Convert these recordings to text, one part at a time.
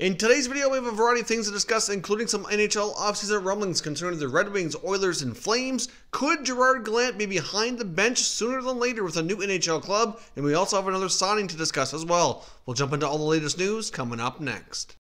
In today's video, we have a variety of things to discuss, including some NHL offseason rumblings concerning the Red Wings, Oilers, and Flames. Could Gerard Gallant be behind the bench sooner than later with a new NHL club? And we also have another signing to discuss as well. We'll jump into all the latest news coming up next.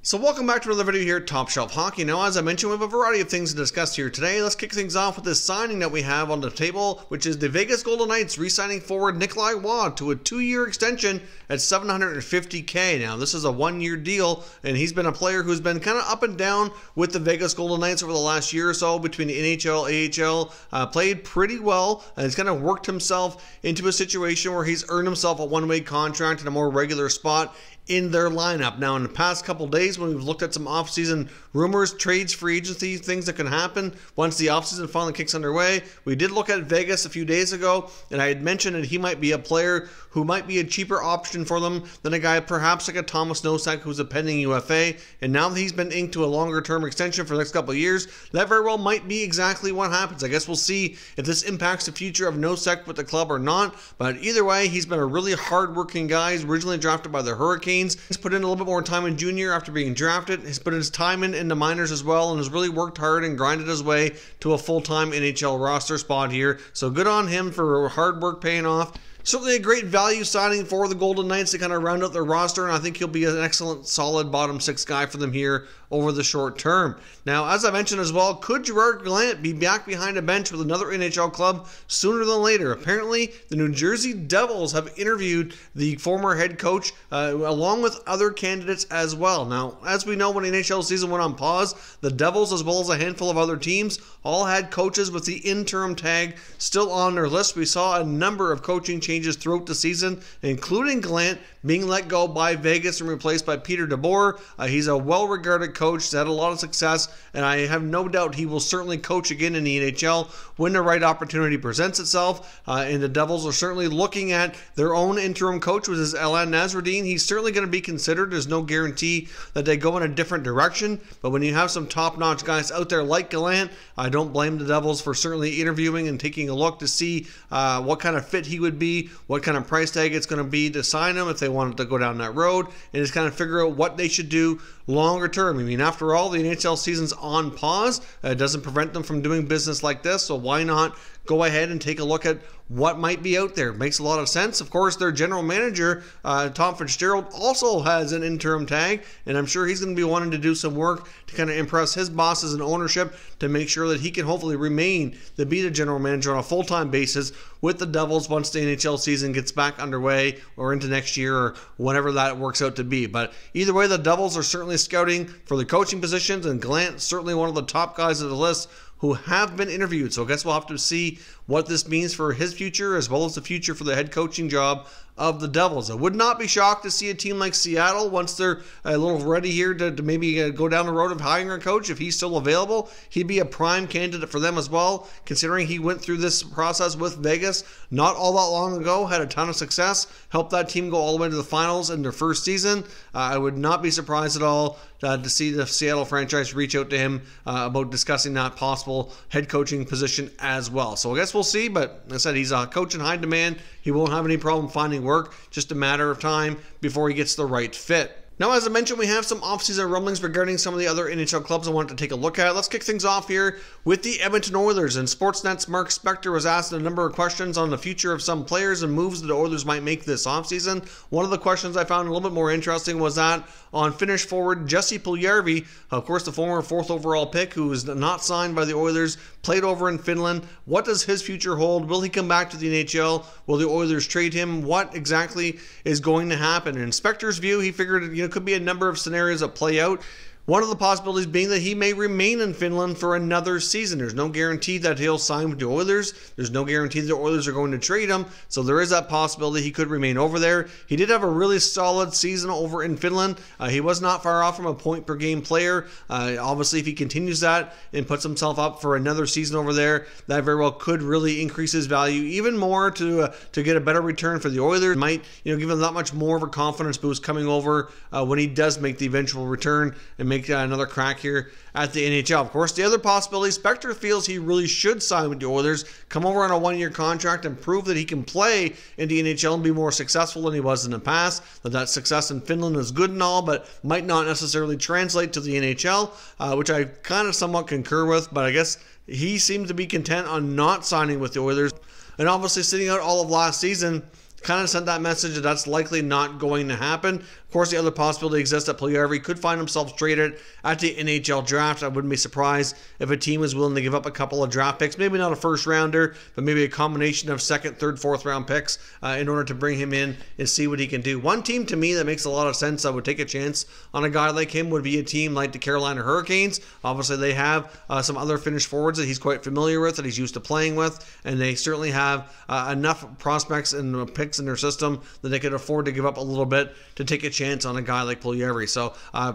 So welcome back to another video here at Top Shelf Hockey. Now, as I mentioned, we have a variety of things to discuss here today. Let's kick things off with this signing that we have on the table, which is the Vegas Golden Knights re-signing forward Nikolaj to a 2-year extension at $750K. Now, this is a 1-year deal, and he's been a player who's been kind of up and down with the Vegas Golden Knights over the last year or so between the NHL, AHL, played pretty well, and he's kind of worked himself into a situation where he's earned himself a one-way contract in a more regular spot in their lineup. Now, in the past couple days, when we've looked at some offseason rumors, trades, free agency, things that can happen once the offseason finally kicks underway, we did look at Vegas a few days ago, and I had mentioned that he might be a player who might be a cheaper option for them than a guy perhaps like a Thomas Nosek, who's a pending UFA, and now that he's been inked to a longer-term extension for the next couple of years, that very well might be exactly what happens. I guess we'll see if this impacts the future of Nosek with the club or not, but either way, he's been a really hard-working guy. He's originally drafted by the Hurricanes. He's put in a little bit more time in junior after being drafted. He's put his time in the minors as well and has really worked hard and grinded his way to a full-time NHL roster spot here. So good on him for hard work paying off. Certainly a great value signing for the Golden Knights to kind of round out their roster, and I think he'll be an excellent, solid bottom six guy for them here over the short term. Now, as I mentioned as well, could Gerard Gallant be back behind a bench with another NHL club sooner than later? Apparently, the New Jersey Devils have interviewed the former head coach along with other candidates as well. Now, as we know, when the NHL season went on pause, the Devils, as well as a handful of other teams, all had coaches with the interim tag still on their list. We saw a number of coaching changes throughout the season, including Gallant being let go by Vegas and replaced by Peter DeBoer. He's a well-regarded coach, he's had a lot of success, and I have no doubt he will certainly coach again in the NHL when the right opportunity presents itself. And the Devils are certainly looking at their own interim coach, which is Elan Nasreddine. He's certainly going to be considered. There's no guarantee that they go in a different direction, but when you have some top-notch guys out there like Gallant, I don't blame the Devils for certainly interviewing and taking a look to see what kind of fit he would be, what kind of price tag it's going to be to sign him if they wanted to go down that road, and just kind of figure out what they should do longer term. I mean, after all, the NHL season's on pause. It doesn't prevent them from doing business like this, so why not go ahead and take a look at what might be out there? It makes a lot of sense. Of course, their general manager, Tom Fitzgerald, also has an interim tag, and I'm sure he's going to be wanting to do some work to kind of impress his bosses and ownership to make sure that he can hopefully remain to be the general manager on a full-time basis with the Devils once the NHL season gets back underway or into next year or whenever that works out to be. But either way, the Devils are certainly scouting for the coaching positions, and Gallant certainly one of the top guys on the list who have been interviewed. So I guess we'll have to see what this means for his future as well as the future for the head coaching job of the Devils. I would not be shocked to see a team like Seattle, once they're a little ready here to maybe go down the road of hiring a coach, if he's still available, he'd be a prime candidate for them as well, considering he went through this process with Vegas not all that long ago, had a ton of success, helped that team go all the way to the finals in their first season. I would not be surprised at all to see the Seattle franchise reach out to him about discussing that possible head coaching position as well. So I guess we'll see, but like I said, he's a coach in high demand. He won't have any problem finding work, just a matter of time before he gets the right fit. Now, as I mentioned, we have some offseason rumblings regarding some of the other NHL clubs I wanted to take a look at. Let's kick things off here with the Edmonton Oilers. And Sportsnet's Mark Spector was asked a number of questions on the future of some players and moves that the Oilers might make this offseason. One of the questions I found a little bit more interesting was that on Finnish forward Jesse Puljärvi, of course the former 4th overall pick who is not signed by the Oilers, played over in Finland. What does his future hold? Will he come back to the NHL? Will the Oilers trade him? What exactly is going to happen? In Spector's view, he figured it could be a number of scenarios that play out. One of the possibilities being that he may remain in Finland for another season. There's no guarantee that he'll sign with the Oilers. There's no guarantee the Oilers are going to trade him. So there is that possibility he could remain over there. He did have a really solid season over in Finland. He was not far off from a point per game player. Obviously, if he continues that and puts himself up for another season over there, that very well could really increase his value even more to get a better return for the Oilers. Might give him that much more of a confidence boost coming over when he does make the eventual return and make another crack here at the NHL. Of course, the other possibility, Spector feels he really should sign with the Oilers, come over on a one-year contract and prove that he can play in the NHL and be more successful than he was in the past. That success in Finland is good and all, but might not necessarily translate to the NHL, which I kind of somewhat concur with, but I guess he seems to be content on not signing with the Oilers. And obviously sitting out all of last season kind of sent that message that that's likely not going to happen. Of course, the other possibility exists that Puljujarvi could find himself traded at the NHL draft. I wouldn't be surprised if a team is willing to give up a couple of draft picks, maybe not a first rounder, but maybe a combination of second, third, fourth round picks in order to bring him in and see what he can do. One team to me that makes a lot of sense, I would take a chance on a guy like him, would be a team like the Carolina Hurricanes. Obviously, they have some other Finnish forwards that he's quite familiar with, that he's used to playing with, and they certainly have enough prospects and picks in their system that they could afford to give up a little bit to take a chance on a guy like Puljujarvi. So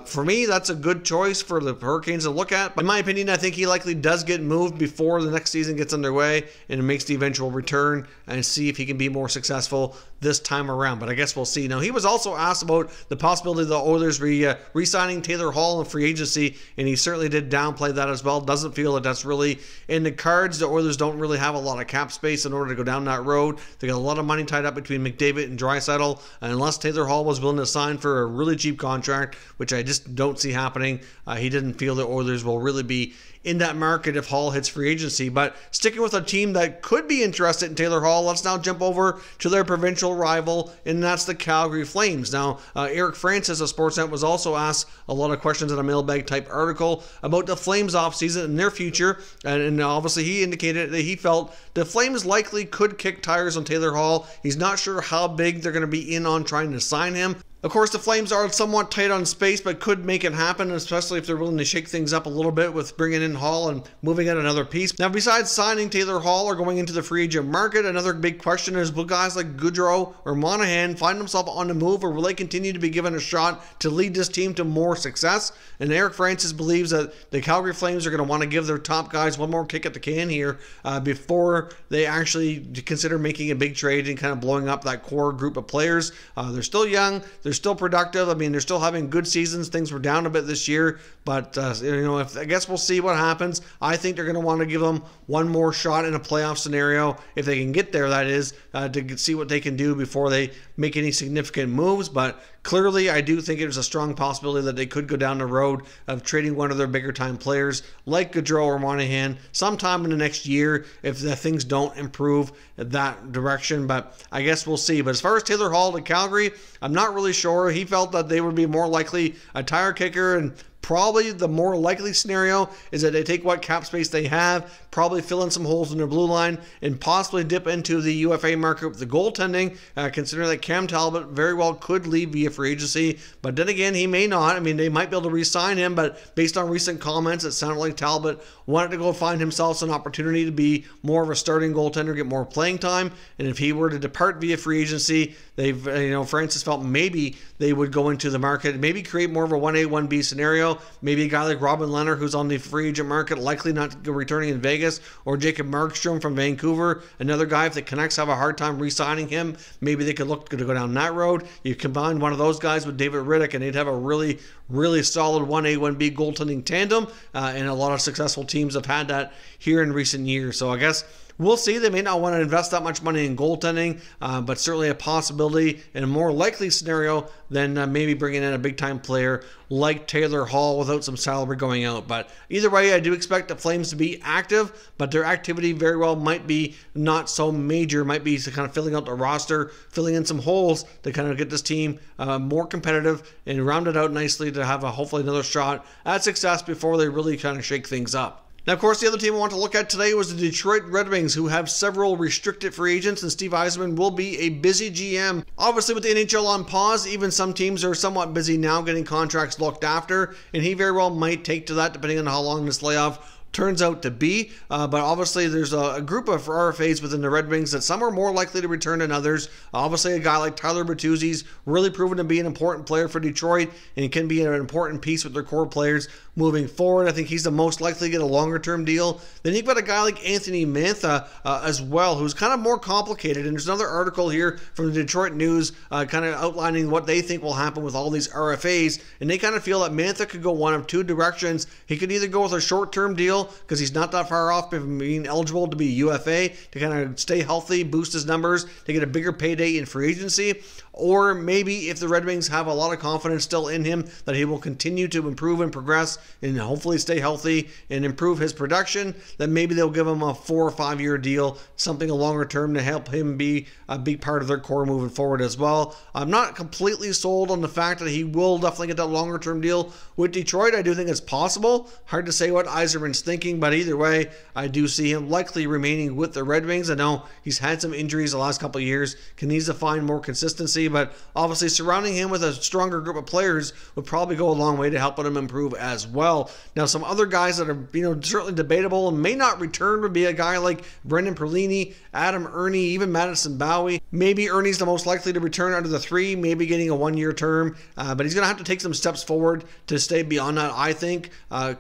for me, that's a good choice for the Hurricanes to look at. But in my opinion, I think he likely does get moved before the next season gets underway and makes the eventual return and see if he can be more successful this time around. But I guess we'll see. Now, he was also asked about the possibility of the Oilers re-signing Taylor Hall in free agency, and he certainly did downplay that as well. Doesn't feel that that's really in the cards. The Oilers don't really have a lot of cap space in order to go down that road. They got a lot of money tied up between McDavid and Draisaitl, and unless Taylor Hall was willing to sign for a really cheap contract, which I just don't see happening, he didn't feel the Oilers will really be in that market if Hall hits free agency. But sticking with a team that could be interested in Taylor Hall, let's now jump over to their provincial rival, and that's the Calgary Flames. Now, Eric Francis of Sportsnet was also asked a lot of questions in a mailbag type article about the Flames offseason and their future, and obviously he indicated that he felt the Flames likely could kick tires on Taylor Hall. He's not sure how big they're going to be in on trying to sign him. Of course, the Flames are somewhat tight on space, but could make it happen, especially if they're willing to shake things up a little bit with bringing in Hall and moving in another piece. Now, besides signing Taylor Hall or going into the free agent market, another big question is, will guys like Gaudreau or Monahan find themselves on the move, or will they continue to be given a shot to lead this team to more success? And Eric Francis believes that the Calgary Flames are going to want to give their top guys one more kick at the can here before they actually consider making a big trade and kind of blowing up that core group of players. They're still young. They're still productive. I mean, they're still having good seasons. Things were down a bit this year, but I guess we'll see what happens. I think they're going to want to give them one more shot in a playoff scenario, if they can get there, that is, to see what they can do before they make any significant moves. But clearly, I do think there's a strong possibility that they could go down the road of trading one of their bigger time players like Gaudreau or Monahan sometime in the next year if the things don't improve that direction. But I guess we'll see. But as far as Taylor Hall to Calgary, I'm not really sure. He felt that they would be more likely a tire kicker, and probably the more likely scenario is that they take what cap space they have, probably fill in some holes in their blue line, and possibly dip into the UFA market with the goaltending, considering that Cam Talbot very well could leave via free agency. But then again, he may not. I mean, they might be able to re-sign him, but based on recent comments, it sounded like Talbot wanted to go find himself an opportunity to be more of a starting goaltender, get more playing time. And if he were to depart via free agency, Francis felt maybe they would go into the market, maybe create more of a 1A, 1B scenario. Maybe a guy like Robin Leonard, who's on the free agent market, likely not returning in Vegas, or Jacob Markstrom from Vancouver, another guy, if the Canucks have a hard time re-signing him, maybe they could look to go down that road. You combine one of those guys with David Riddick, and they'd have a really, really solid 1A, 1B goaltending tandem, and a lot of successful teams have had that here in recent years. So I guess we'll see. They may not want to invest that much money in goaltending, but certainly a possibility and a more likely scenario than maybe bringing in a big-time player like Taylor Hall without some salary going out. But either way, I do expect the Flames to be active, but their activity very well might be not so major. Might be kind of filling out the roster, filling in some holes to kind of get this team more competitive and round it out nicely to have hopefully another shot at success before they really kind of shake things up. Now, of course, the other team I want to look at today was the Detroit Red Wings, who have several restricted free agents, and Steve Yzerman will be a busy GM. Obviously, with the NHL on pause, even some teams are somewhat busy now getting contracts looked after, and he very well might take to that depending on how long this layoff turns out to be. But obviously there's a group of RFAs within the Red Wings that some are more likely to return than others. Obviously a guy like Tyler Bertuzzi's really proven to be an important player for Detroit, and he can be an important piece with their core players moving forward. I think he's the most likely to get a longer-term deal. Then you've got a guy like Anthony Mantha as well, who's kind of more complicated. And there's another article here from the Detroit News kind of outlining what they think will happen with all these RFAs. And they kind of feel that Mantha could go one of two directions. He could either go with a short-term deal because he's not that far off from being eligible to be UFA, to kind of stay healthy, boost his numbers, to get a bigger payday in free agency. Or maybe if the Red Wings have a lot of confidence still in him that he will continue to improve and progress and hopefully stay healthy and improve his production, then maybe they'll give him a 4 or 5 year deal, something a longer term to help him be a big part of their core moving forward as well. I'm not completely sold on the fact that he will definitely get that longer term deal with Detroit. I do think it's possible. Hard to say what Yzerman's thinking, but either way, I do see him likely remaining with the Red Wings. I know he's had some injuries the last couple of years, needs to find more consistency, but obviously surrounding him with a stronger group of players would probably go a long way to helping him improve as well. Now, some other guys that are certainly debatable and may not return would be a guy like Brendan Perlini, Adam Ernie, even Madison Bowie. Maybe Ernie's the most likely to return under the 3, maybe getting a 1-year term, but he's going to have to take some steps forward to stay beyond that, I think.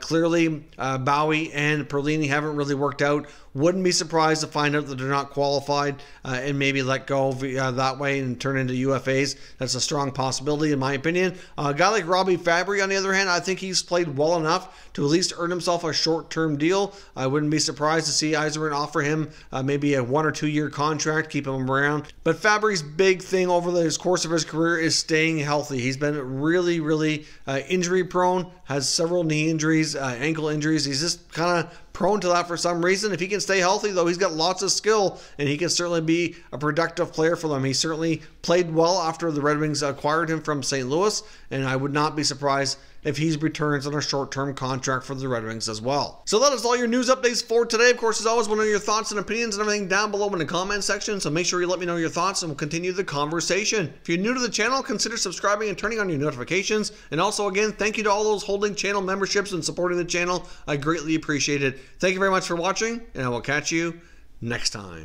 Clearly, Bowie and Perlini haven't really worked out. Wouldn't be surprised to find out that they're not qualified and maybe let go that way and turn into UFAs. That's a strong possibility in my opinion. A guy like Robbie Fabry, on the other hand, I think he's played well enough to at least earn himself a short-term deal. I wouldn't be surprised to see Yzerman offer him maybe a 1 or 2 year contract, keep him around. But Fabry's big thing over the course of his career is staying healthy. He's been really injury prone, has several knee injuries, ankle injuries. He's just kind of prone to that for some reason. If he can stay healthy, though, he's got lots of skill, and he can certainly be a productive player for them. He certainly played well after the Red Wings acquired him from St. Louis, and I would not be surprised if he returns on a short-term contract for the Red Wings as well. So that is all your news updates for today. Of course, as always, want to know your thoughts and opinions and everything down below in the comment section, so make sure you let me know your thoughts and we'll continue the conversation. If you're new to the channel, consider subscribing and turning on your notifications. And also, again, thank you to all those holding channel memberships and supporting the channel. I greatly appreciate it. Thank you very much for watching, and I will catch you next time.